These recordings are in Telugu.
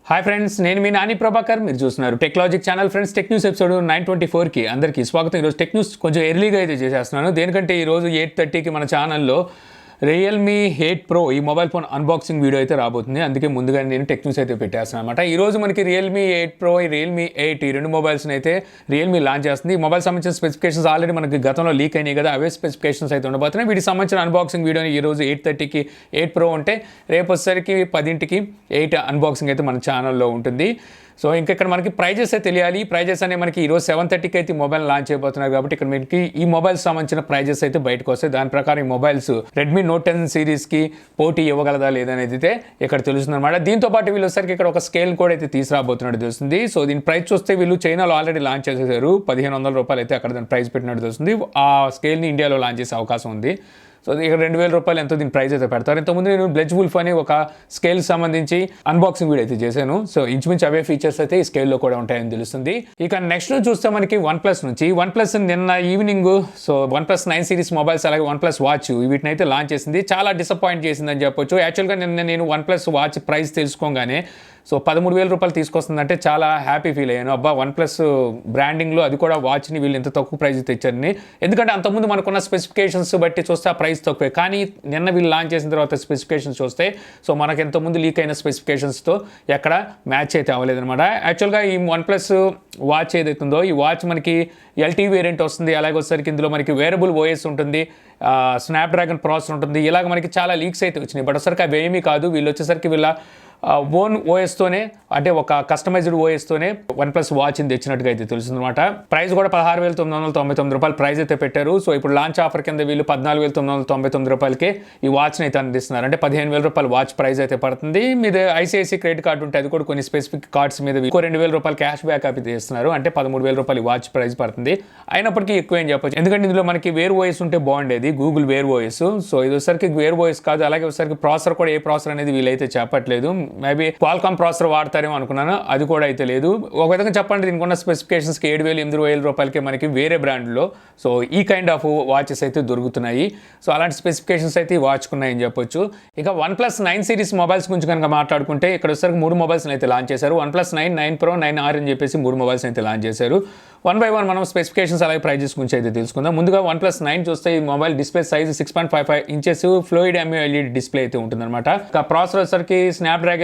హాయ్ ఫ్రెండ్స్, నేను మీ నాని ప్రభాకర్. మీరు చూస్తున్నారు Technologic channel. Friends, tech news episode 924కి అందరికీ స్వాగతం. ఈరోజు టెక్ న్యూస్ కొంచెం ఎర్లీగా అయితే చేసేస్తున్నాను. దేనికంటే ఈరోజు 8:30కి మన ఛానల్లో రియల్మీ 8 Pro ఈ మొబైల్ ఫోన్ అన్బాక్సింగ్ వీడియో అయితే రాబోతుంది. అందుకే ముందుగా నేను టెక్ న్యూస్ అయితే పెట్టేస్తాను అనమాట. ఈరోజు మనకి రియల్మీ 8 Pro, రియల్మీ 8 ఈ రెండు మొబైల్స్ని అయితే రియల్మీ లాంచ్ చేస్తుంది. ఈ మొబైల్ సంబంధించిన స్పెసిఫికేషన్స్ ఆల్రెడీ మనకి గతంలో లీక్ అయినాయి కదా, అవే స్పెసిఫికేషన్స్ అయితే ఉండబోతున్నాయి. వీటికి సంబంధించిన అన్బాక్సింగ్ వీడియోని ఈరోజు 8:30కి 8 Pro ఉంటే రేపు వచ్చేసరికి 10ంటికి 8 అన్బాక్సింగ్ అయితే మన ఛానల్లో ఉంటుంది. సో ఇంకా ఇక్కడ మనకి ప్రైజెస్ తెలియాలి. ప్రైజెస్ అనేవి మనకి ఈరోజు 7:30కి అయితే మొబైల్ లాంచ్ అయిపోతున్నారు కాబట్టి ఇక్కడ మనకి ఈ మొబైల్స్ సంబంధించిన ప్రైజెస్ అయితే బయటకు వస్తాయి. దాని ప్రకారం ఈ మొబైల్స్ రెడ్మీ నోట్ 10 సిరీస్కి పోటీ ఇవ్వగలదా లేదనేది అయితే ఇక్కడ తెలుస్తుంది అనమాట. దీంతో పాటు వీళ్ళు వచ్చేసరికి ఇక్కడ ఒక స్కేల్ కూడా అయితే తీసుకురాబోతున్నట్టు తెలుస్తుంది. సో దీని ప్రైస్ చూస్తే వీళ్ళు చైనాలో ఆల్రెడీ లాంచ్ చేసేసారు. ₹1,500 అయితే అక్కడ దాని ప్రైస్ పెట్టినట్టు తెలుస్తుంది. ఆ స్కేల్ని ఇండియాలో లాంచ్ చేసే అవకాశం ఉంది. సో ఇక్కడ ₹2,000 ఎంతో దీని ప్రైస్ అయితే పెడతారు. ఇంతకుముందు నేను బ్లెడ్జ్ వుల్ఫ్ అనే ఒక స్కేల్ సంబంధించి అన్బాక్సింగ్ వీడియో అయితే చేశాను. సో ఇంచుమించు అవే ఫీచర్స్ అయితే ఈ స్కేల్లో కూడా ఉంటాయని తెలుస్తుంది. ఇక నెక్స్ట్ చూస్తే మనకి OnePlus నుంచి OnePlus నిన్న ఈవినింగ్ OnePlus 9 సిరీస్ మొబైల్స్ అలాగే OnePlus వాచ్ వీటిని అయితే లాంచ్ చేసింది. చాలా డిసప్పాయింట్ చేసిందని చెప్పొచ్చు. యాక్చువల్గా నిన్న నేను OnePlus వాచ్ ప్రైస్ తెలుసుకోగానే ₹13,000 తీసుకొస్తుందంటే చాలా హ్యాపీ ఫీల్ అయ్యాను. అబ్బా, OnePlus బ్రాండింగ్లో అది కూడా వాచ్ని వీళ్ళు ఇంత తక్కువ ప్రైస్ తెచ్చారని. ఎందుకంటే అంతకుముందు మనకున్న స్పెసిఫికేషన్స్ బట్టి చూస్తే ఆ ప్రైస్ తక్కువే, కానీ నిన్న వీళ్ళు లాంచ్ చేసిన తర్వాత స్పెసిఫికేషన్స్ చూస్తే మనకు ఎంతోముందు లీక్ అయిన స్పెసిఫికేషన్స్తో ఎక్కడ మ్యాచ్ అయితే అవ్వలేదన్నమాట. యాక్చువల్గా ఈ OnePlus వాచ్ ఏదైతుందో ఈ వాచ్ మనకి LTE వేరియంట్ వస్తుంది. అలాగే వచ్చేసరికి ఇందులో మనకి వేరబుల్ ఓఎస్ ఉంటుంది, స్నాప్డ్రాగన్ ప్రాసెసర్ ఉంటుంది. ఇలాగ మనకి చాలా లీక్స్ అయితే వచ్చినాయి. బట్ వచ్చేసరికి అవి ఏమీ కాదు. వీళ్ళు వచ్చేసరికి వీళ్ళ ఓన్ ఓఎస్తోనే, అంటే ఒక కస్టమైజ్డ్ ఓఎస్తోనే OnePlus వాచ్ని తెచ్చినట్టుగా అయితే తెలుస్తుందన్నమాట. ప్రైస్ కూడా ₹16,999 ప్రైస్ అయితే పెట్టారు. సో ఇప్పుడు లాంచ్ ఆఫర్ కింద వీళ్ళు ₹14,999కే ఈ వాచ్ని అయితే అందిస్తున్నారు. అంటే ₹15,000 వాచ్ ప్రైస్ అయితే పడుతుంది. మీద ICICI క్రెడిట్ కార్డు ఉంటే అది కూడా కొన్ని స్పెసిఫిక్ కార్డ్స్ మీద ₹2,000 క్యాష్ బ్యాక్ అయితే ఇస్తున్నారు. అంటే ₹13,000 వాచ్ ప్రైస్ పడుతుంది. అయినప్పటికీ ఎక్కువ ఏం చెప్పొచ్చు, ఎందుకంటే ఇందులో మనకి వేర్ ఓఎస్ ఉంటే బాగుండేది, గూగుల్ వేర్ ఓఎస్. సో ఇది వచ్చేసరికి వేర్ ఓఎస్ కాదు. అలాగే వచ్చేసరికి ప్రాసెసర్ కూడా ఏ ప్రాసెసర్ అనేది వీళ్ళైతే చెప్పట్లేదు. మేబీ క్వాల్కామ్ ప్రాసెసర్ వాడతారేమో అనుకున్నాను, అది కూడా అయితే లేదు. ఒక విధంగా చెప్పండి, దీనికి ఉన్న స్పెసిఫికేషన్స్కి ₹7,000-8,000 మనకి వేరే బ్రాండ్లో సో ఈ కైండ్ ఆఫ్ వాచెస్ అయితే దొరుకుతున్నాయి. సో అలాంటి స్పెసిఫికేషన్స్ అయితే ఈ వాచ్కున్నాయని చెప్పొచ్చు. ఇక OnePlus 9 సిరీస్ మొబైల్స్ గురించి కనుక మాట్లాడుకుంటే ఇక్కడ వచ్చేసరికి 3 మొబైల్స్ని అయితే లాంచ్ చేశారు. OnePlus 9, 9 Pro, 9R అని చెప్పేసి 3 మొబైల్స్ అయితే లాంచ్ చేశారు. 1 by 1 మనం స్పెసిఫికేషన్స్ అలాగే ప్రైజెస్ గురించి అయితే తెలుసుకుందాం. ముందుగా OnePlus 9 చూస్తే ఈ mobile display size 6.55 inches fluid AMOLED display అయితే ఉంటుందన్నమాట. ఇక ప్రాసెసర్ వచ్చేసరికి స్నాప్డ్రాగన్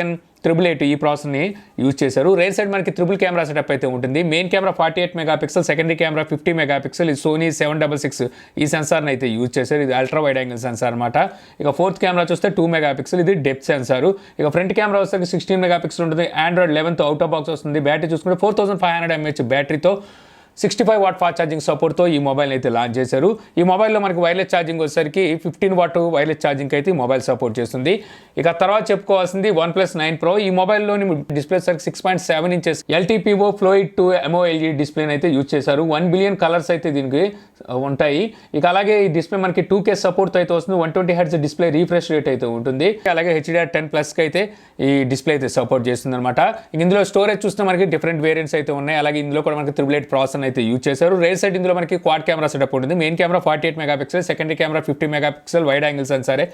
888 ఈ ప్రాసెస్ని యూజ్ చేశారు. రేర్ సైడ్ మనకి ట్రిపుల్ కెమెరా సెటప్ అయితే ఉంటుంది. Main camera 48 megapixel, secondary camera 50 megapixel. ఇది సోనీ 766 ఈ సెన్సార్ని అయితే యూజ్ చేశారు. ఇది అల్ట్రా వైడ్ యాంగిల్ సెన్సార్ అనమాట. ఇక ఫోర్త్ కెమెరా చూస్తే 2 మెగాపిక్సెల్, ఇది డెప్త్ సెన్సార్. ఇక ఫ్రంట్ కెమెరా వస్తే 16 మెగాపిక్సెల్ ఉంటుంది. Android 11తో అవుట్ ఆఫ్ బాక్స్ వస్తుంది. బ్యాటరీ చూసుకుంటే 4500 mAh బ్యాటరీతో 65 వాట్ ఫాస్ట్ ఛార్జింగ్ సపోర్ట్తో ఈ మొబైల్ అయితే లాంచ్ చేశారు. ఈ మొబైల్లో మనకి వైర్లెస్ ఛార్జింగ్ వచ్చేసరికి 15 వాట్ వైర్లెస్ ఛార్జింగ్ అయితే ఈ మొబైల్ సపోర్ట్ చేస్తుంది. ఇక తర్వాత చెప్పుకోవాల్సింది OnePlus 9 Pro. ఈ మొబైల్లోని డిస్ప్లే సరికి 6.7 ఇంచెస్ LTPO ఫ్లూయిడ్ 2 AMOLED డిస్ప్లేని అయితే యూజ్ చేశారు. 1 బిలియన్ కలర్స్ అయితే దీనికి ఉంటాయి. ఇక అలాగే ఈ డిస్ప్లే మనకి 2K సపోర్ట్తో అయితే వస్తుంది. 120 Hz డిస్ప్లే రీఫ్రెష్ రేట్ అయితే ఉంటుంది. అలాగే HDR10+కి అయితే ఈ డిస్ప్లే అయితే సపోర్ట్ చేస్తుంది అనమాట. ఇందులో స్టోరేజ్ చూస్తే మనకి డిఫరెంట్ వేరియంట్స్ అయితే ఉన్నాయి. అలాగే ఇందులో కూడా మనకి 888 ప్రాసెసర్ అయితే యూజ్ చేశారు. రేర్ సైడ్ ఇందులో మనకి క్వాడ్ కెమెరా సెటప్ ఉంటుంది. Main camera 48 megapixel, secondary camera 50 megapixel wide angle సెన్సారే.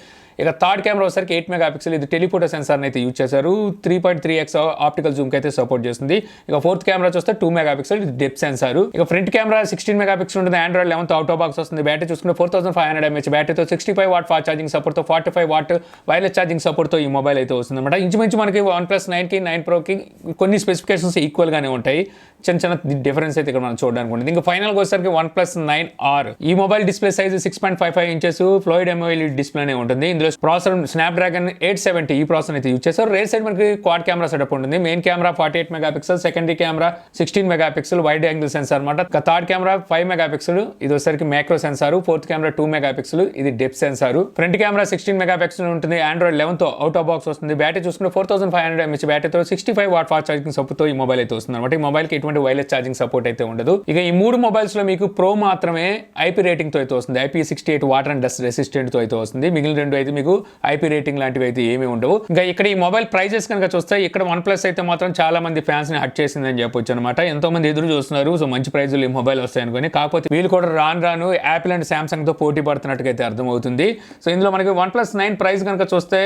ఇక థర్డ్ కెమెరా వచ్చేసరికి 8 మెగాపిక్సెల్, ఇది టెలిఫోటో సెన్సార్ని అయితే యూజ్ చేశారు. 3.3x ఆప్టికల్ జూమ్కి అయితే సపోర్ట్ చేస్తుంది. ఇక ఫోర్త్ కెమెరా చూస్తే 2 మెగాపిక్సెల్, ఇది డెప్త్ సెన్సార్. ఇక ఫ్రంట్ కెమెరా 16 మెగాపిక్సెల్ ఉంటుంది. Android 11తో అవుట్ ఆఫ్ బాక్స్ వస్తుంది. బ్యాటరీ చూసుకుంటే 4500 mAh బ్యాటరీతో 65 వాట్ ఫాస్ట్ ఛార్జింగ్ సపోర్ట్తో 45 వాట్ వైర్లెస్ ఛార్జింగ్ సపోర్ట్తో ఈ మొబైల్ అయితే వస్తుంది అనమాట. ఇంచుమించు మనకి OnePlus 9కి 9 Proకి కొన్ని స్పెసిఫికేషన్స్ ఈక్వల్గానే ఉంటాయి. చిన్న డిఫరెన్స్ అయితే ఇక్కడ మనం చూడడానికి ఉంటుంది. ఇంకా ఫైనల్గా వచ్చేసరికి OnePlus 9R ఈ mobile display size 6.55 inches fluid AMOLED డిస్ప్లేనే ఉంటుంది. ఇందులో ప్రాసెసర్ స్నాప్డ్రాగన్ 870 ఈ ప్రాసెసర్ అయితే యూజ్ చేస్తారు. రేర్ సైడ్ మనకి క్వాడ్ కెమెరా సెటప్ ఉంటుంది. Main camera 48 megapixel, secondary camera 16 megapixel wide angle sensor అనమాట. థర్డ్ కెమెరా 5 మెగాపిక్సెల్, ఇది వచ్చేసరికి micro sensor. Fourth camera 2 megapixel, ఇది depth sensor. Front camera 16 megapixel ఉంటుంది. Android 11తో అవుట్ ఆఫ్ బాక్స్ వస్తుంది. బ్యాటరీ చూసుకుంటే 4500 mAh బ్యాటరీతో 65 వాట్ ఫాస్ట్ ఛార్జింగ్ సపోర్ట్తో ఈ మొబైల్ అయితే వస్తుంది అనమాట. ఈ మొబైల్కి ఎటువంటి వైర్లెస్ ఛార్జింగ్ సపోర్ట్ అయితే ఉండదు. ఇక ఈ 3 మొబైల్స్లో మీకు ప్రో మాత్రమే IP రేటింగ్తో అయితే వస్తుంది. IP68 వాటర్ అండ్ డస్ట్ రెసిస్టెంట్తో అయితే వస్తుంది. మిగిలిన 2 అయితే మీకు ఐపీ రేటింగ్ లాంటివి అయితే ఏమీ ఉండవు. ఇంకా ఇక్కడ ఈ మొబైల్ ప్రైజెస్ కనుక చూస్తే ఇక్కడ OnePlus అయితే మాత్రం చాలా మంది ఫ్యాన్స్ ని హట్ చేసిందని చెప్పొచ్చు అనమాట. ఎంతో మంది ఎదురు చూస్తున్నారు సో మంచి ప్రైజులు ఈ మొబైల్ వస్తాయి అనుకుని. కాకపోతే వీళ్ళు కూడా రాను యాపిల్ అండ్ సామ్సంగ్ తో పోటీ పడుతున్నట్టుగా అయితే అర్థమవుతుంది. సో ఇందులో మనకి OnePlus 9 ప్రైస్ కనుక చూస్తే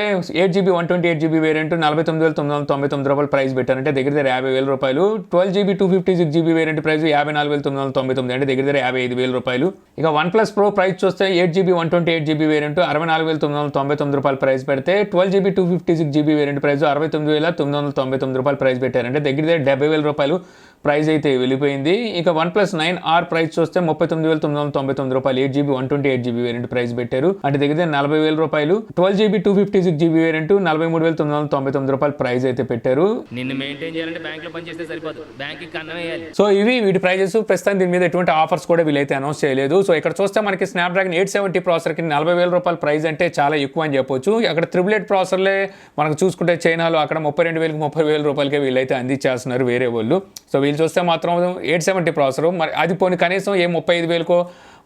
8GB 128GB వేరియంట్ 49,999 రూపాయలు ప్రైస్ పెట్టారంటే దగ్గర 50,000 రూపాయలు. 12GB 256GB వేరియంట్ ప్రైస్ 54,999 అంటే దగ్గర 55,000 రూపాయలు. ఇక OnePlus Pro ప్రైస్ చూస్తే 8GB 128GB వేరియంట్ 64,999 రూపాయలు ప్రైస్ పెడితే 12GB 256GB వేరియంట్ ప్రైస్ 69,999 రూపాయలు ప్రైస్ పెట్టారంటే దగ్గర 70,000 రూపాయలు ప్రైస్ అయితే వెళ్ళిపోయింది. ఇక OnePlus 9R ప్రైస్ చూస్తే 39,999 రూపాయలు 8GB 128GB వేరియంట్ ప్రైస్ పెట్టారు అంటే దగ్గర 40,000 రూపాయలు. 12GB 256GB వేరియంట్ 43,999 రూపాయలు ప్రైస్ అయితే పెట్టారు. నిన్ను మెయింటైన్ చేయాలంటే బ్యాంక్ లో పని చేస్తే సరిపోదు, బ్యాంక్ కి కన్నం వేయాలి. సో ఇవి వీటి ప్రైజెస్. ప్రస్తుతం దీని మీద ఎటువంటి ఆఫర్స్ కూడా వీళ్ళైతే అనౌన్స్ చేయలేదు. సో ఇక్కడ చూస్తే మనకి స్నాప్డ్రాగన్ 870 ప్రాసెసర్ కి 40,000 రూపాయల ప్రైస్ అంటే చాలా ఎక్కువ అని చెప్పొచ్చు. అక్కడ 888 ప్రాసెసర్లే మనకు చూసుకుంటే చైనాలో అక్కడ 32,000 30,000 రూపాయలకే వీళ్ళైతే అందించేస్తున్నారు వేరే వాళ్ళు. సో వీళ్ళు చూస్తే మాత్రం 870 ప్రాసెసర్ మరి అది పోనీ కనీసం 35,000కో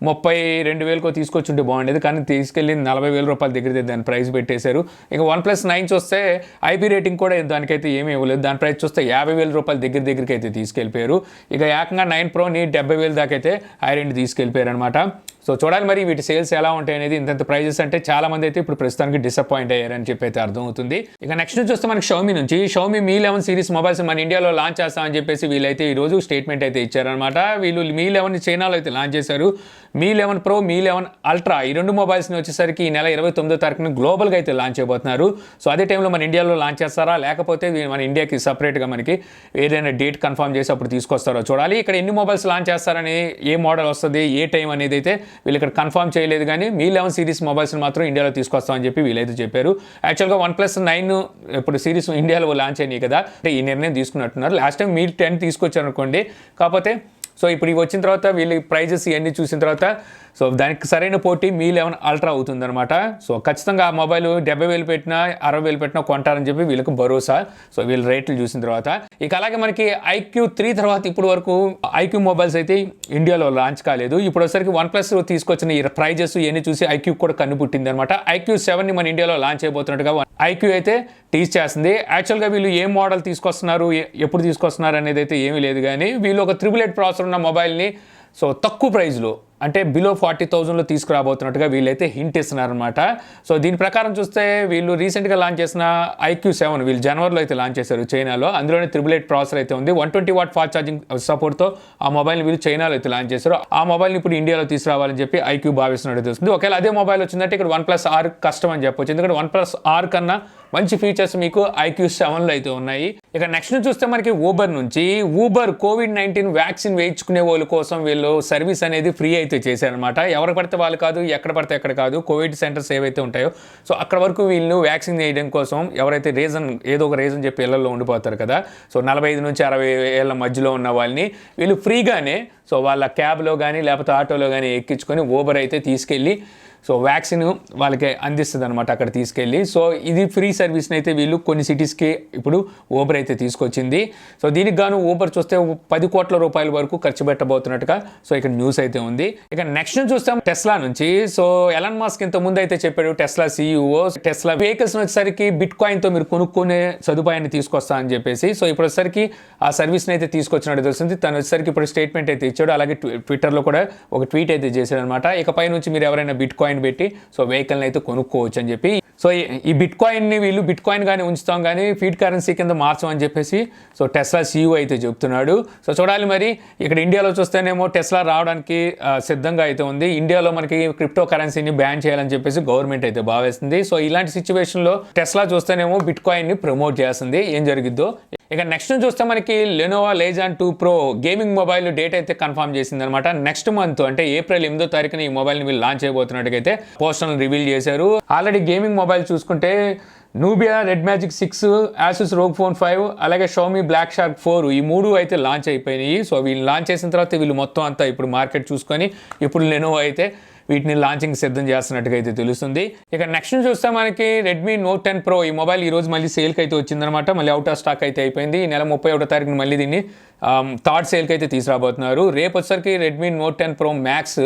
32,000కో తీసుకొచ్చుంటే బాగుండేది, కానీ తీసుకెళ్ళి 40,000 రూపాయల దగ్గర దాని ప్రైస్ పెట్టేశారు. ఇక OnePlus 9 చూస్తే ఐపీ రేటింగ్ కూడా దానికైతే ఏమీ ఇవ్వలేదు. దాని ప్రైస్ చూస్తే 50,000 రూపాయల దగ్గరికి అయితే తీసుకెళ్ళిపోయారు. ఇక ఏకంగా 9 Proని 70,000 దాకా అయితే హైరెండ్ తీసుకెళ్ళిపోయారు అనమాట. సో చూడాలి మరి వీటి సేల్స్ ఎలా ఉంటాయి అనేది. ఇంత ప్రైజెస్ అంటే చాలా మంది అయితే ఇప్పుడు ప్రస్తుతానికి డిసప్పాయింట్ అయ్యారని చెప్పి అయితే అర్థమవుతుంది. ఇక నెక్స్ట్ చూస్తే మనకి Xiaomi నుంచి Xiaomi Mi 11 సిరీస్ మొబైల్స్ మన ఇండియాలో లాంచ్ చేస్తామని చెప్పేసి వీళ్ళైతే ఈ రోజు స్టేట్మెంట్ అయితే ఇచ్చారనమాట. వీళ్ళు Mi 11 చైనాలో అయితే లాంచ్ చేశారు. Mi 11 Pro, Mi 11 Ultra ఈ రెండు మొబైల్స్ని వచ్చేసరికి ఈ నెల 29వ తారీఖున గ్లోబల్గా అయితే లాంచ్ చేయబోతున్నారు. సో అదే టైంలో మన ఇండియాలో లాంచ్ చేస్తారా లేకపోతే మన ఇండియాకి సపరేట్గా మనకి ఏదైనా డేట్ కన్ఫర్మ్ చేసి అప్పుడు తీసుకొస్తారో చూడాలి. ఇక్కడ ఎన్ని మొబైల్స్ లాంచ్ చేస్తారని, ఏ మోడల్ వస్తుంది, ఏ టైం అనేది అయితే వీళ్ళు ఇక్కడ కన్ఫర్మ్ చేయలేదు. కానీ Mi 11 సిరీస్ మొబైల్స్ని మాత్రం ఇండియాలో తీసుకొస్తామని చెప్పి వీళ్ళైతే చెప్పారు. యాక్చువల్గా OnePlus 9 ఇప్పుడు సిరీస్ ఇండియాలో లాంచ్ అయినాయి కదా, అంటే ఈ నిర్ణయం తీసుకున్నట్టున్నారు. లాస్ట్ టైం Mi 10 తీసుకొచ్చారు అనుకోండి. కాకపోతే సో ఇప్పుడు ఇవి వచ్చిన తర్వాత వీళ్ళ ప్రైజెస్ ఇవన్నీ చూసిన తర్వాత సో దానికి సరైన పోటీ Mi 11 Ultra అవుతుందన్నమాట. సో ఖచ్చితంగా ఆ మొబైల్ 70,000 పెట్టినా 60,000 పెట్టినా కొంటారని చెప్పి వీళ్ళకి భరోసా. సో వీళ్ళ రేట్లు చూసిన తర్వాత ఇక అలాగే మనకి iQOO 3 తర్వాత ఇప్పుడు వరకు iQOO మొబైల్స్ అయితే ఇండియాలో లాంచ్ కాలేదు. ఇప్పుడు వచ్చరికి OnePlus తీసుకొచ్చిన ఈ ప్రైజెస్ ఇవన్నీ చూసి iQOO కూడా కన్ను పుట్టింది అనమాట. iQOO 7ని మన ఇండియాలో లాంచ్ చేయబోతున్నట్టుగా iQOO అయితే టీజ్ చేస్తుంది. యాక్చువల్గా వీళ్ళు ఏ మోడల్ తీసుకొస్తున్నారు, ఎప్పుడు తీసుకొస్తున్నారు అనేది అయితే ఏమీ లేదు. కానీ వీళ్ళు ఒక 888 ప్రాసెసర్ ఉన్న మొబైల్ని సో తక్కువ ప్రైజ్లో అంటే బిలో 40,000లో తీసుకురాబోతున్నట్టుగా వీళ్ళైతే హింట్ ఇస్తున్నారనమాట. సో దీని ప్రకారం చూస్తే వీళ్ళు రీసెంట్గా లాంచ్ చేసిన iQOO 7 వీళ్ళు జనవరిలో అయితే లాంచ్ చేశారు చైనాలో. అందులోనే 888 ప్రాసెసర్ అయితే ఉంది. 120 వాట్ ఫాస్ట్ ఛార్జింగ్ సపోర్ట్తో ఆ మొబైల్ని వీళ్ళు చైనాలో అయితే లాంచ్ చేశారు. ఆ మొబైల్ని ఇప్పుడు ఇండియాలో తీసుకురావాలని చెప్పి iQOO భావిస్తున్నట్టు తెలుస్తుంది. ఒకవేళ అదే మొబైల్ వచ్చిందంటే ఇక్కడ OnePlus R కష్టం అని చెప్పొచ్చు. ఎందుకంటే OnePlus R కన్నా మంచి ఫీచర్స్ మీకు iQOO 7లో అయితే ఉన్నాయి. ఇక నెక్స్ట్ చూస్తే మనకి ఊబర్ నుంచి COVID-19 వ్యాక్సిన్ వేయించుకునే వాళ్ళ కోసం వీళ్ళు సర్వీస్ అనేది ఫ్రీ అయితే చేశారనమాట. ఎవరు పడితే వాళ్ళు కాదు, ఎక్కడ పడితే ఎక్కడ కాదు, కోవిడ్ సెంటర్స్ ఏవైతే ఉంటాయో సో అక్కడ వరకు వీళ్ళు వ్యాక్సిన్ వేయడం కోసం ఎవరైతే ఏదో ఒక రీజన్ చెప్పి ఇళ్లలో ఉండిపోతారు కదా, సో 45 నుంచి 60 ఏళ్ళ మధ్యలో ఉన్న వాళ్ళని వీళ్ళు ఫ్రీగానే సో వాళ్ళ క్యాబ్లో కానీ లేకపోతే ఆటోలో కానీ ఎక్కించుకొని ఊబర్ అయితే తీసుకెళ్ళి సో వ్యాక్సిన్ వాళ్ళకి అందిస్తుంది అనమాట అక్కడ తీసుకెళ్ళి. సో ఇది ఫ్రీ సర్వీస్ని అయితే వీళ్ళు కొన్ని సిటీస్కి ఇప్పుడు ఊబర్ అయితే తీసుకొచ్చింది. సో దీనికి గాను ఊబర్ చూస్తే 10 కోట్ల రూపాయల వరకు ఖర్చు పెట్టబోతున్నట్టుగా సో ఇక్కడ న్యూస్ అయితే ఉంది. ఇక నెక్స్ట్ చూస్తాం టెస్లా నుంచి. సో ఎలాన్ మస్క్ ఇంత ముందు అయితే చెప్పాడు టెస్లా CEO టెస్లా వెహికల్స్ వచ్చేసరికి బిట్ కాయిన్తో మీరు కొనుక్కునే సదుపాయాన్ని తీసుకొస్తా అని చెప్పేసి. సో ఇప్పుడు వచ్చేసరికి ఆ సర్వీస్ని అయితే తీసుకొచ్చినట్టు తెలుస్తుంది. తను వచ్చేసరికి ఇప్పుడు స్టేట్మెంట్ అయితే ఇచ్చాడు. అలాగే ట్విట్టర్లో కూడా ఒక ట్వీట్ అయితే చేశాడు అనమాట. ఇకపై నుంచి మీరు ఎవరైనా బిట్ కాయిన్ పెట్టి సో వెహికల్ని అయితే కొనుక్కోవచ్చు అని చెప్పి. సో ఈ బిట్ కాయిన్ని వీళ్ళు బిట్ కాయిన్ కానీ ఉంచుతాం కానీ ఫీడ్ కరెన్సీ కింద మార్చమని చెప్పేసి సో టెస్లా CEO అయితే చెప్తున్నాడు. సో చూడాలి మరి. ఇక్కడ ఇండియాలో చూస్తేనేమో టెస్లా రావడానికి సిద్ధంగా అయితే ఉంది. ఇండియాలో మనకి క్రిప్టో కరెన్సీని బ్యాన్ చేయాలని చెప్పేసి గవర్నమెంట్ అయితే భావిస్తుంది. సో ఇలాంటి సిచ్యువేషన్లో టెస్లా చూస్తేనేమో బిట్ కాయిన్ని ప్రమోట్ చేస్తుంది. ఏం జరిగిద్దో. ఇక నెక్స్ట్ చూస్తే మనకి Lenovo legend 2 Pro gaming mobile date అయితే కన్ఫర్మ్ చేసింది అనమాట. నెక్స్ట్ మంత్ అంటే ఏప్రిల్ 8వ తారీఖున ఈ మొబైల్ని వీళ్ళు లాంచ్ చేయబోతున్నట్టుగా పోస్టర్లు రివీల్ చేశారు. ఆల్రెడీ గేమింగ్ మొబైల్ చూసుకుంటే Nubia red magic 6, Asus rogue phone 5, అలాగే షామీ బ్లాక్ షార్క్ 4 ఈ 3 అయితే లాంచ్ అయిపోయినాయి. సో వీళ్ళు లాంచ్ చేసిన తర్వాత వీళ్ళు మొత్తం అంతా ఇప్పుడు మార్కెట్ చూసుకొని ఇప్పుడు లెనోవో అయితే వీటిని లాంచింగ్ సిద్ధం చేస్తున్నట్టుగా అయితే తెలుస్తుంది. ఇక నెక్స్ట్ చూస్తే మనకి రెడ్మీ నోట్ 10 Pro ఈ మొబైల్ ఈ రోజు మళ్ళీ సేల్కి అయితే వచ్చిందనమాట. మళ్ళీ అవుట్ ఆఫ్ స్టాక్ అయితే అయిపోయింది. ఈ నెల 31వ తారీఖున మళ్ళీ దీన్ని థర్డ్ సేల్కి అయితే తీసుకురాబోతున్నారు. రేపు వచ్చేసరికి రెడ్మీ నోట్ 10 ప్రో మ్యాక్స్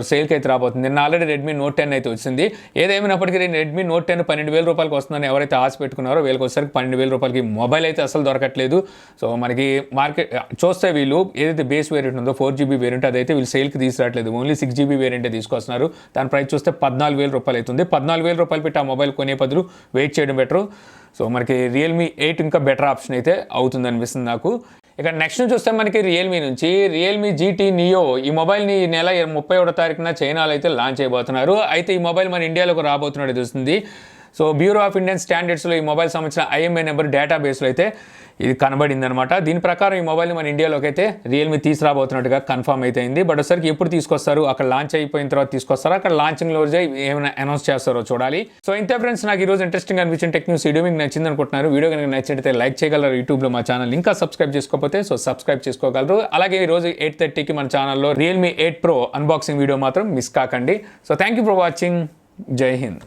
సేల్కి అయితే రాబోతుంది. నిన్న ఆల్రెడీ రెడ్మీ నోట్ 10 అయితే వచ్చింది. ఏదేమైనప్పటికీ రెడ్మీ నోట్ 10 12,000 రూపాయలకి వస్తుందని ఎవరైతే ఆశ పెట్టుకున్నారో వీళ్ళకి వచ్చేసరికి 12,000 రూపాయలకి మొబైల్ అయితే అసలు దొరకట్లేదు. సో మనకి మార్కెట్ చూస్తే వీళ్ళు ఏదైతే బేస్ వేరియంట్ ఉందో 4GB వేరియంట్ అదైతే వీళ్ళు సేల్కి తీసుకురావట్లేదు. ఓన్లీ 6GB వేరియంటే తీసుకొస్తున్నారు. దాని ప్రైస్ చూస్తే 14,000 రూపాయలు అవుతుంది. 14,000 రూపాయలు పెట్టి ఆ మొబైల్ కొనే బదులు వెయిట్ చేయడం బెటరు. సో మనకి రియల్మీ 8 ఇంకా బెటర్ ఆప్షన్ అయితే అవుతుంది అనిపిస్తుంది నాకు. ఇక నెక్స్ట్ చూస్తే మనకి రియల్మీ నుంచి రియల్మీ GT నియో ఈ మొబైల్ని ఈ నెల 31వ తారీఖున చైనాలో అయితే లాంచ్ చేయబోతున్నారు. అయితే ఈ మొబైల్ మన ఇండియాలోకి రాబోతున్నట్టు తెలుస్తుంది. సో బ్యూరో ఆఫ్ ఇండియన్ స్టాండర్డ్స్లో ఈ మొబైల్ సంబంధించిన IMEI నెంబర్ డేటాబేస్లో అయితే ఇది కనబడింది అనమాట. దీని ప్రకారం ఈ మొబైల్ని మన ఇండియాలోకి అయితే రియల్మీ తీసుకురాబోతున్నట్టుగా కన్ఫర్మ్ అయితే అయింది. బట్ ఒకసారికి ఎప్పుడు తీసుకొస్తారు, అక్కడ లాంచ్ అయిపోయిన తర్వాత తీసుకొస్తారో, అక్కడ లాంచింగ్ రోజే ఏమైనా అనౌన్స్ చేస్తారో చూడాలి. సో ఇంతే ఫ్రెండ్స్, నాకు ఈరోజు ఇంట్రెస్టింగ్ అనిపించిన టెక్ న్యూస్ వీడియో మీకు నచ్చింది అనుకుంటున్నారు. వీడియో కనుక నచ్చితే లైక్ చేయగలరు. యూట్యూబ్లో మా ఛానల్ ఇంకా సబ్స్క్రైబ్ చేసుకోకపోతే సబ్స్క్రైబ్ చేసుకోగలరు. అలాగే ఈరోజు 8:30కి మన ఛానల్లో రియల్మీ 8 Pro అన్బాక్సింగ్ వీడియో మాత్రం మిస్ కాకండి. So thank you for watching. జై హింద్.